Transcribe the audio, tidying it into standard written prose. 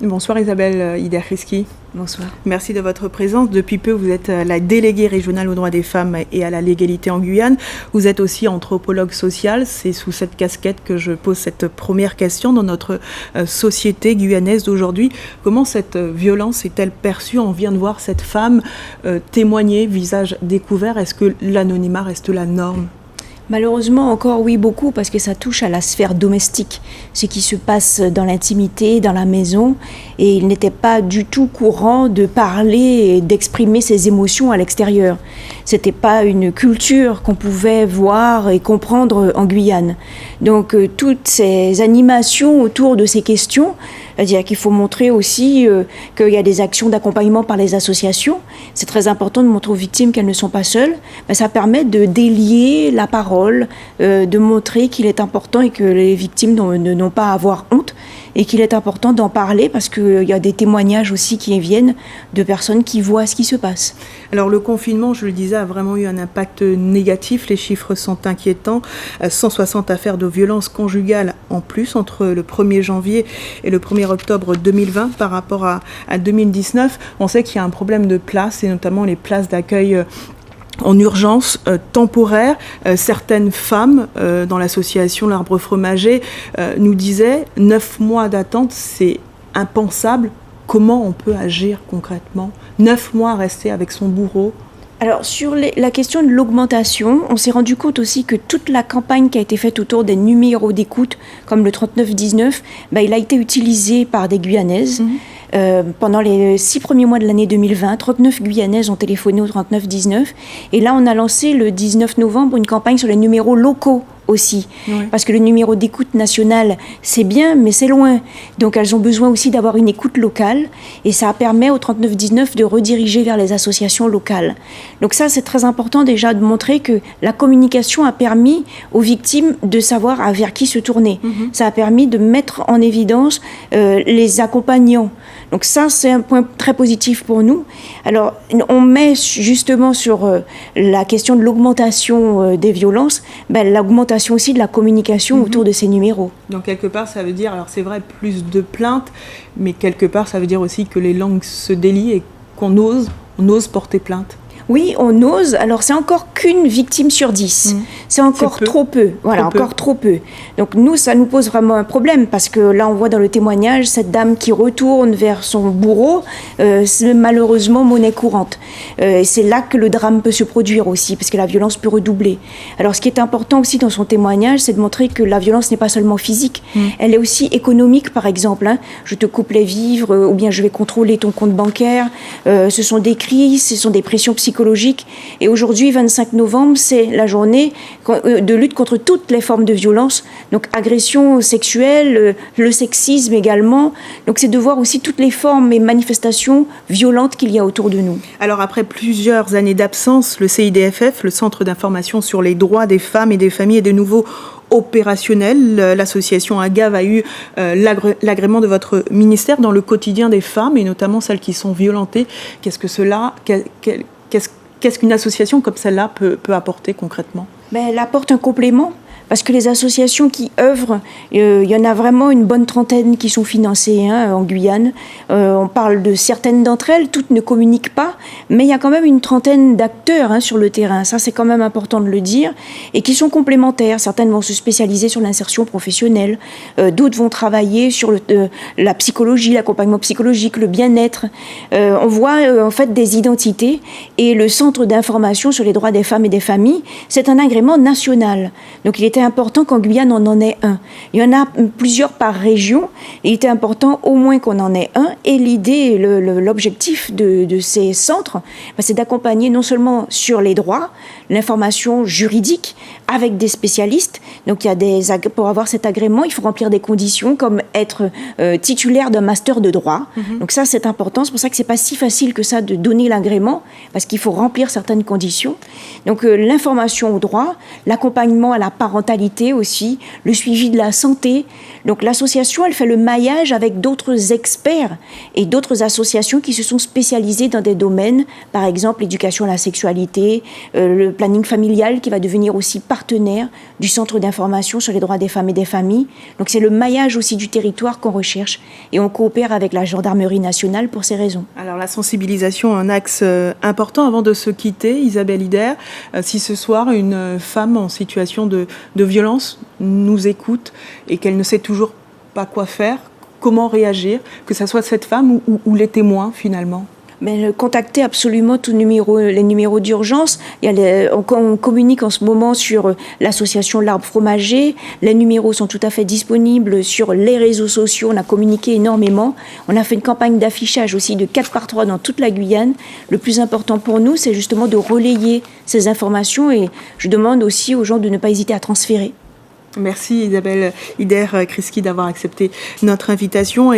Bonsoir Isabelle Iderkriski. Bonsoir. Merci de votre présence. Depuis peu, vous êtes la déléguée régionale aux droits des femmes et à la légalité en Guyane. Vous êtes aussi anthropologue social. C'est sous cette casquette que je pose cette première question dans notre société guyanaise d'aujourd'hui. Comment cette violence est-elle perçue? On vient de voir cette femme témoigner, visage découvert. Est-ce que l'anonymat reste la norme? Malheureusement, encore oui, beaucoup, parce que ça touche à la sphère domestique, ce qui se passe dans l'intimité, dans la maison, et il n'était pas du tout courant de parler et d'exprimer ses émotions à l'extérieur. C'était pas une culture qu'on pouvait voir et comprendre en Guyane. Donc, toutes ces animations autour de ces questions, c'est-à-dire qu'il faut montrer aussi qu'il y a des actions d'accompagnement par les associations. C'est très important de montrer aux victimes qu'elles ne sont pas seules. Mais ça permet de délier la parole, de montrer qu'il est important et que les victimes n'ont pas à avoir honte et qu'il est important d'en parler parce qu'il y a des témoignages aussi qui viennent de personnes qui voient ce qui se passe. Alors le confinement, je le disais, a vraiment eu un impact négatif. Les chiffres sont inquiétants. 160 affaires de violence conjugale en plus entre le 1er janvier et le 1er octobre 2020 par rapport à 2019. On sait qu'il y a un problème de place et notamment les places d'accueil en urgence temporaire. Certaines femmes dans l'association L'Arbre Fromager nous disaient 9 mois d'attente, c'est impensable. Comment on peut agir concrètement? 9 mois à rester avec son bourreau? Alors, sur la question de l'augmentation, on s'est rendu compte aussi que toute la campagne qui a été faite autour des numéros d'écoute, comme le 3919, il a été utilisé par des Guyanaises. Pendant les 6 premiers mois de l'année 2020, 39 Guyanaises ont téléphoné au 3919. Et là, on a lancé le 19 novembre une campagne sur les numéros locaux aussi. Oui. Parce que le numéro d'écoute national, c'est bien, mais c'est loin. Donc, elles ont besoin aussi d'avoir une écoute locale. Et ça permet au 3919 de rediriger vers les associations locales. Donc ça, c'est très important déjà de montrer que la communication a permis aux victimes de savoir vers qui se tourner. Ça a permis de mettre en évidence les accompagnants. Donc ça, c'est un point très positif pour nous. Alors, on met justement sur la question de l'augmentation des violences, l'augmentation aussi de la communication autour de ces numéros. Donc quelque part, ça veut dire, alors c'est vrai, plus de plaintes, mais quelque part, ça veut dire aussi que les langues se délient et qu'on ose porter plainte. Oui, on ose. Alors, c'est encore qu'une victime sur 10. C'est encore trop peu. Voilà, encore trop peu. Donc, nous, ça nous pose vraiment un problème parce que là, on voit dans le témoignage cette dame qui retourne vers son bourreau, c'est malheureusement monnaie courante. C'est là que le drame peut se produire aussi parce que la violence peut redoubler. Alors, ce qui est important aussi dans son témoignage, c'est de montrer que la violence n'est pas seulement physique. Elle est aussi économique, par exemple. Je te coupe les vivres ou bien je vais contrôler ton compte bancaire. Ce sont des cris, ce sont des pressions psychologiques. Et aujourd'hui, 25 novembre, c'est la journée de lutte contre toutes les formes de violence, donc agression sexuelle, le sexisme également. Donc c'est de voir aussi toutes les formes et manifestations violentes qu'il y a autour de nous. Alors après plusieurs années d'absence, le CIDFF, le Centre d'information sur les droits des femmes et des familles, est de nouveau opérationnel. L'association AGAV a eu l'agrément de votre ministère dans le quotidien des femmes et notamment celles qui sont violentées. Qu'est-ce qu'une association comme celle-là peut apporter concrètement? Elle apporte un complément. Parce que les associations qui œuvrent, il y en a vraiment une bonne trentaine qui sont financées en Guyane. On parle de certaines d'entre elles, toutes ne communiquent pas, mais il y a quand même une trentaine d'acteurs sur le terrain. Ça, c'est quand même important de le dire, et qui sont complémentaires. Certaines vont se spécialiser sur l'insertion professionnelle, d'autres vont travailler sur la psychologie, l'accompagnement psychologique, le bien-être. On voit en fait des identités, et le Centre d'information sur les droits des femmes et des familles, c'est un agrément national. Donc il était important qu'en Guyane, on en ait un. Il y en a plusieurs par région. Il était important au moins qu'on en ait un. Et l'idée, l'objectif de ces centres, c'est d'accompagner non seulement sur les droits, l'information juridique avec des spécialistes. Donc, pour avoir cet agrément, il faut remplir des conditions comme être titulaire d'un master de droit. Donc ça, c'est important. C'est pour ça que c'est pas si facile que ça de donner l'agrément, parce qu'il faut remplir certaines conditions. Donc, l'information au droit, l'accompagnement à la parentalité, parentalité aussi, le suivi de la santé. Donc l'association, elle fait le maillage avec d'autres experts et d'autres associations qui se sont spécialisées dans des domaines, par exemple l'éducation à la sexualité, le planning familial qui va devenir aussi partenaire du centre d'information sur les droits des femmes et des familles. Donc c'est le maillage aussi du territoire qu'on recherche et on coopère avec la gendarmerie nationale pour ces raisons. Alors la sensibilisation, un axe important. Avant de se quitter, Isabelle Ider, si ce soir une femme en situation de violence nous écoute et qu'elle ne sait toujours pas quoi faire, comment réagir, que ce soit cette femme ou les témoins finalement? Mais contacter absolument les numéros d'urgence. On communique en ce moment sur l'association L'Arbre Fromager. Les numéros sont tout à fait disponibles sur les réseaux sociaux. On a communiqué énormément. On a fait une campagne d'affichage aussi de 4x3 dans toute la Guyane. Le plus important pour nous, c'est justement de relayer ces informations et je demande aussi aux gens de ne pas hésiter à transférer. Merci Isabelle Ider Kriski d'avoir accepté notre invitation.